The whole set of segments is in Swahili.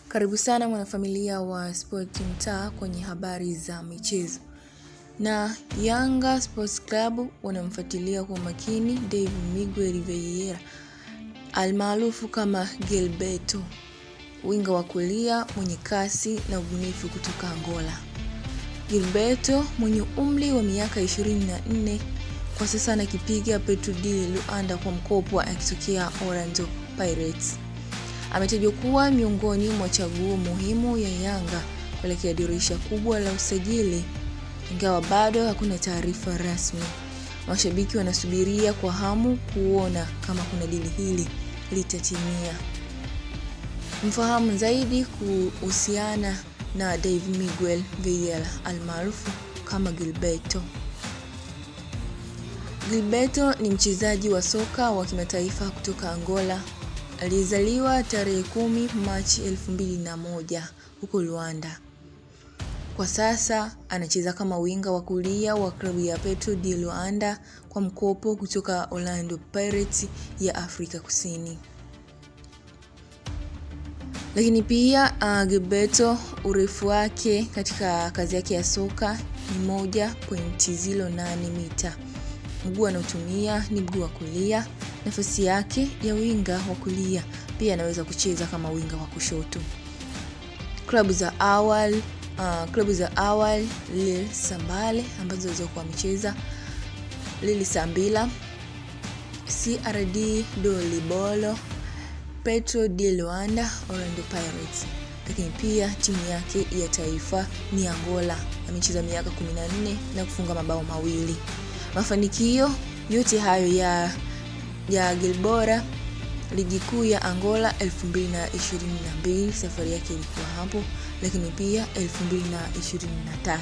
Karibu sana mwanafamilia wa Sport Mtaa kwenye habari za michezo. Na Yanga Sports Club wanamfuatilia kwa makini Dave Miguel Vieira almaarufu kama Gilberto, winga wa kulia mwenye kasi na ubunifu kutoka Angola. Gilberto mwenye umri wa miaka 24 kwa sasa anakipiga Petro de Luanda kwa mkopo akitokea Orlando Pirates. Ametajwa kuwa miongoni mwa chaguo muhimu ya Yanga kuelekea dirisha kubwa la usajili, ingawa bado hakuna taarifa rasmi. Mashabiki wanasubiria kwa hamu kuona kama kuna dili hili litatimia. Mfahamu zaidi kuhusiana na Dave Miguel Vieira almaarufu kama Gilberto. Gilberto ni mchezaji wa soka wa kimataifa kutoka Angola. Alizaliwa tarehe 10 Machi 2001 huko Luanda. Kwa sasa anacheza kama winga wa kulia wa klabu ya Petro de Luanda kwa mkopo kutoka Orlando Pirates ya Afrika Kusini. Lakini pia Gilberto urefu wake katika kazi yake ya soka ni 1.08 mita. Mguu anaotumia ni mguu wa kulia. Nafasi yake ya winga wa kulia pia anaweza kucheza kama winga wa kushoto. Klabu za awali Lille Sambale ambazo zilizokuwa micheza Lille Sambila, CRD do Libolo, Petro de Luanda, Orlando Pirates. Lakini pia timu yake ya taifa ni Angola. Amecheza miaka 14 na kufunga mabao 2. Mafanikio yote hayo ya Gilbora, ligi kuu ya Angola 2022 safari yake ilikuwa hapo, lakini pia 2023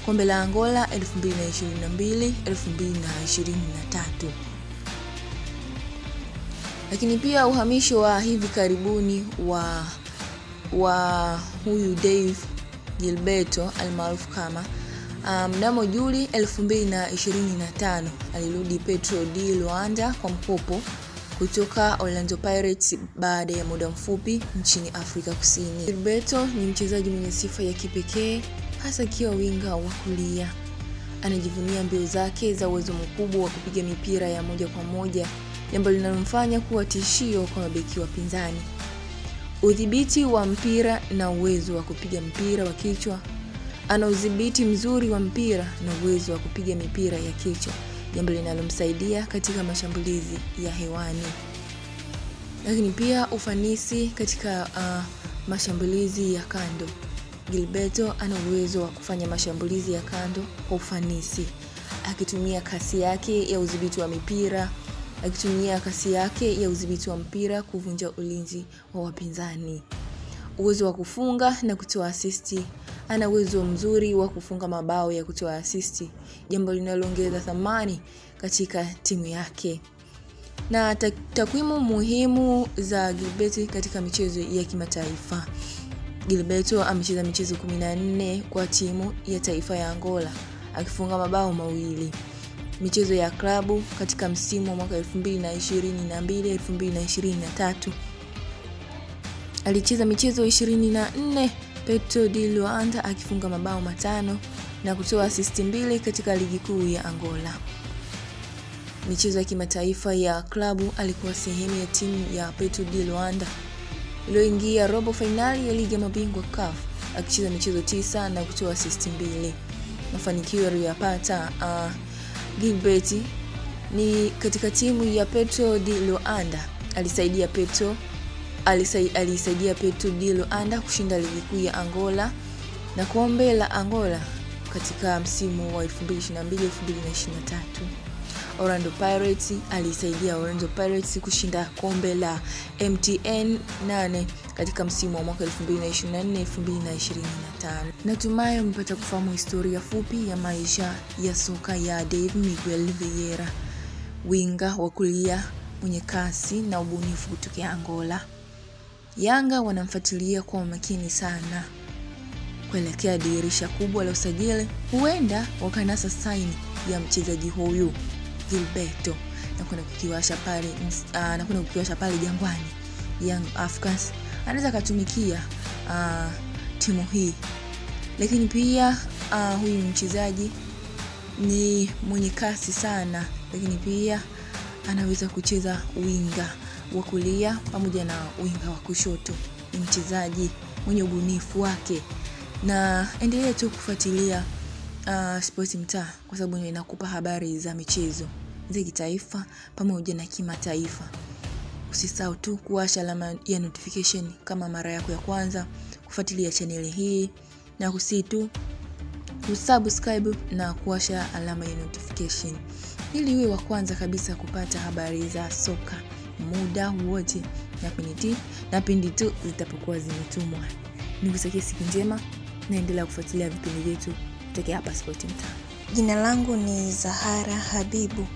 kombe la Angola 2022 2023. Lakini pia uhamisho wa hivi karibuni wa huyu Dave Gilberto almaarufu kama mnamo Juli 2025 alirudi Petro de Luanda kwa mkopo kutoka Orlando Pirates baada ya muda mfupi nchini Afrika Kusini. Gilberto ni mchezaji mwenye sifa ya kipekee, hasa akiwa winga wa kulia. Anajivunia mbio zake za uwezo mkubwa wa kupiga mipira ya moja kwa moja, jambo linalomfanya kuwa tishio kwa mabeki wapinzani. Udhibiti wa mpira na uwezo wa kupiga mpira wa kichwa. Ana udhibiti mzuri wa mpira na uwezo wa kupiga mipira ya kichwa, jambo linalomsaidia katika mashambulizi ya hewani. Lakini pia ufanisi katika mashambulizi ya kando. Gilberto ana uwezo wa kufanya mashambulizi ya kando kwa ufanisi, akitumia kasi yake ya udhibiti wa mipira, akitumia kasi yake ya udhibiti wa mpira kuvunja ulinzi wa wapinzani. Uwezo wa kufunga na kutoa asisti. Ana uwezo mzuri wa kufunga mabao ya kutoa asisti, jambo linaloongeza thamani katika timu yake. Na takwimu muhimu za Gilberto katika michezo ya kimataifa. Gilberto amecheza michezo 14 kwa timu ya taifa ya Angola, akifunga mabao 2. Michezo ya klabu katika msimu wa mwaka 2022-2023 alicheza michezo 24 Petro de Luanda akifunga mabao 5 na kutoa asisti 2 katika ligi kuu ya Angola. Michezo ya kimataifa ya klabu alikuwa sehemu ya timu ya Petro de Luanda iliyoingia robo finali ya ligi ya mabingwa CAF, akicheza michezo 9 na kutoa asisti 2. Mafanikio aliyopata Gilberto ni katika timu ya Petro de Luanda. Alisaidia Petro de Luanda kushinda ligi kuu ya Angola na kombe la Angola katika msimu wa 2022-2023. Alisaidia Orlando Pirates kushinda kombe la MTN 8 katika msimu wa mwaka 2024-2025. Natumai mpata kufahamu historia fupi ya maisha ya soka ya Dave Miguel Vieira, winga wa kulia mwenye kasi na ubunifu kutoka Angola. Yanga wanamfuatilia kwa makini sana kuelekea dirisha kubwa la usajili. Huenda wakanasa saini ya mchezaji huyu Gilberto na kuna kukiwasha pale Jangwani. Young Africans anaweza katumikia timu hii. Lakini pia huyu mchezaji ni mwenye kasi sana, lakini pia anaweza kucheza winga wa kulia pamoja na winga wa kushoto. Ni mchezaji mwenye ubunifu wake, na endelea tu kufuatilia Sport Mtaa kwa sababu inakupa habari za michezo za kitaifa pamoja na kimataifa. Usisahau tu kuwasha alama ya notification kama mara yako ya kwanza kufuatilia channel hii, na kusitu kusubscribe na kuwasha alama ya notification ili uwe wa kwanza kabisa kupata habari za soka muda wote na pindi tu zitapokuwa zimetumwa. Nikutakie siku njema, naendelea kufuatilia vipindi vyetu kutoka hapa Sport Mtaa. Jina langu ni Zahara Habibu.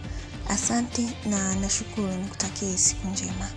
Asante na nashukuru, nikutakie siku njema.